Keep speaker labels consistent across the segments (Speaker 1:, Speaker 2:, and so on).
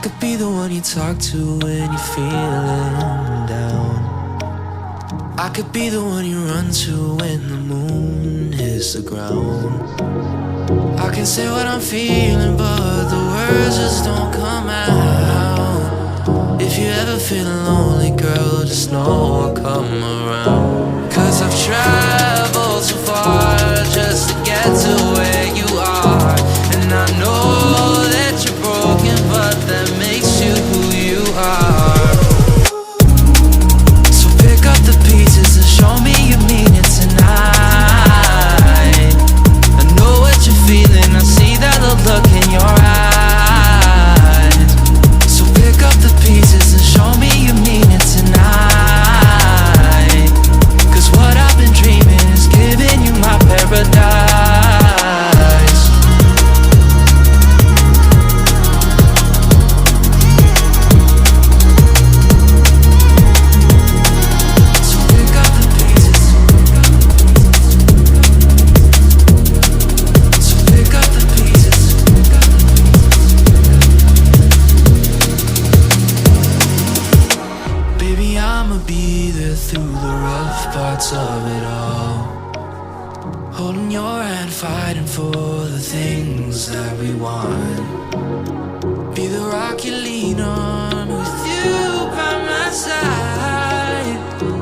Speaker 1: could be the one you talk to when you're feeling down. I could be the one you run to when the moon hits the ground. I can say what I'm feeling, but the words just don't come out. If you ever feeling lonely, girl, just know I'll come around. 'Cause I've traveled so far just to get to where you are. And I know that you're broken, but that makes you who you are. So pick up the pieces and show me you mean it tonight. I know what you're feeling, I see that look in your eyes. So pick up the pieces and show me you mean it tonight. 'Cause what I've been dreaming is giving you my paradise. So pick up the pieces. So pick up the pieces. Baby, I'ma be there through the rough parts of it all. Holding your hand, fighting for the things that we want. Be the rock you lean on, with you by my side.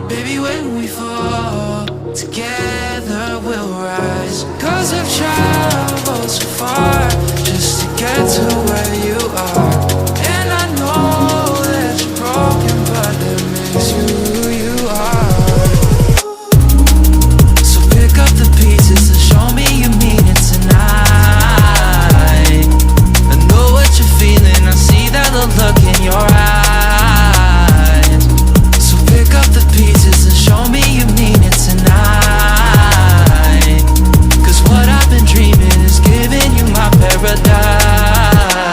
Speaker 1: Baby, when we fall, together we'll rise. 'Cause I've traveled so far just to get to where you are. And I know that you're broken, but that makes you who you are. So pick up the pieces and show me you mean it tonight. I know what you're feeling, I see that look in your eyes. So pick up the pieces and show me you mean it tonight. 'Cause what I've been dreaming is giving you my paradise.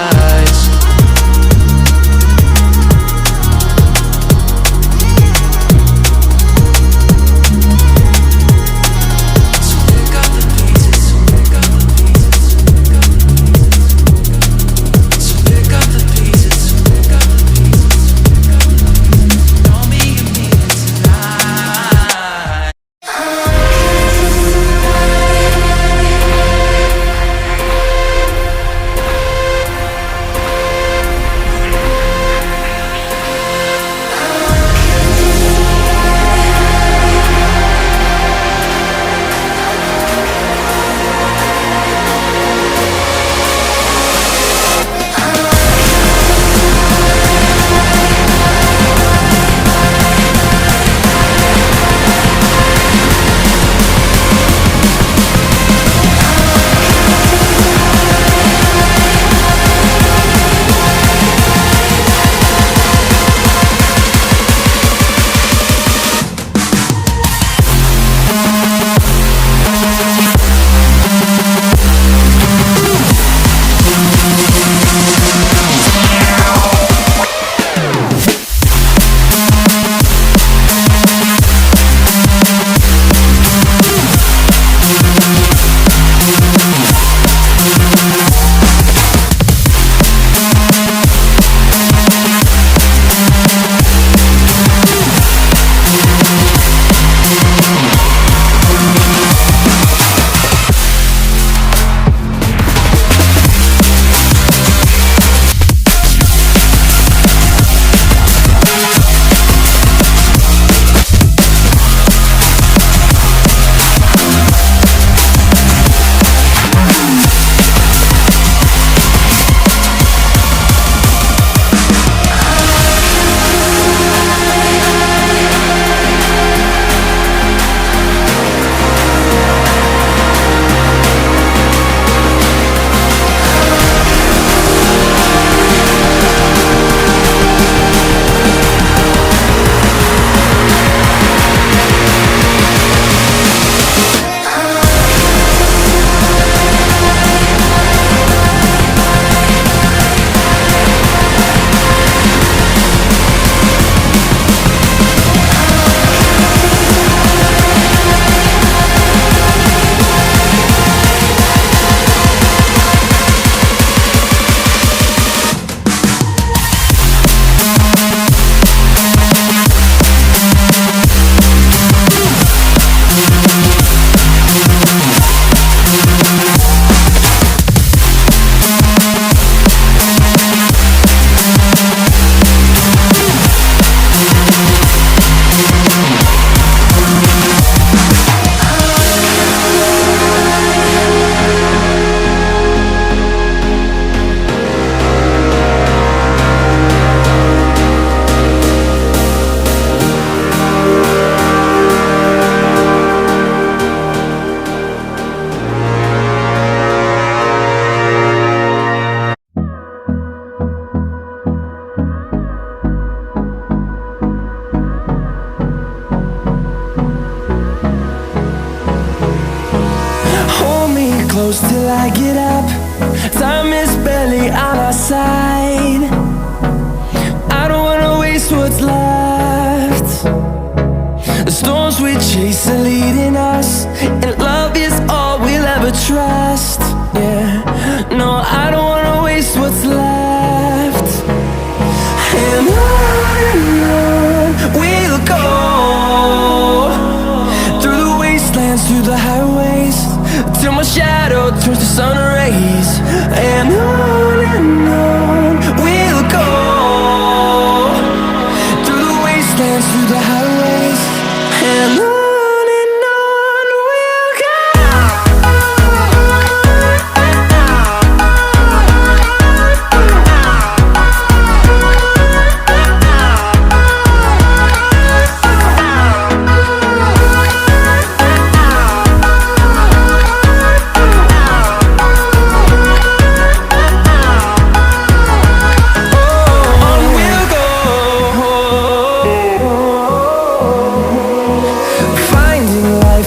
Speaker 1: close till I get up. Time is barely on our side. I don't wanna waste what's left. The storms we chase are leading us, and love is all we'll ever trust. Yeah, no, I don't wanna waste what's left. And on we'll go, through the wastelands, through the highways, till my shadow turns to sun rays. And on we'll go, through the wastelands, through the highways, and on we'll go.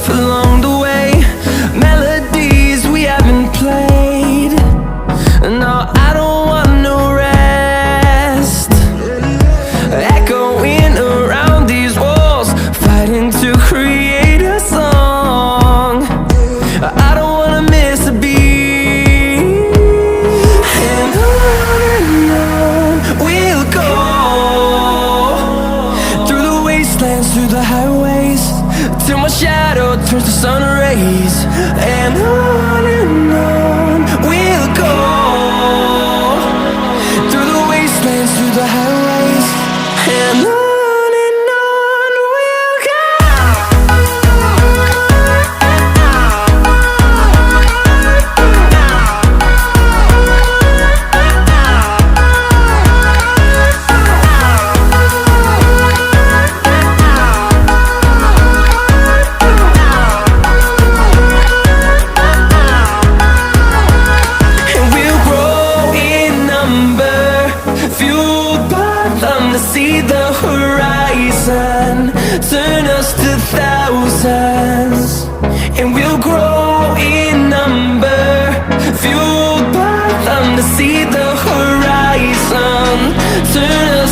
Speaker 1: Along the way, melodies we haven't played. No, I don't want no rest. Echoing around these walls, fighting to create a song. I don't wanna miss a beat. And on we'll go, through the wastelands, through the highways, till my shadow turns to sun rays. And on we'll go, through the wastelands, through the highways, and on we'll go. To see the horizon, turn us to thousands, and we'll grow in number, fueled by them. To see the horizon, turn us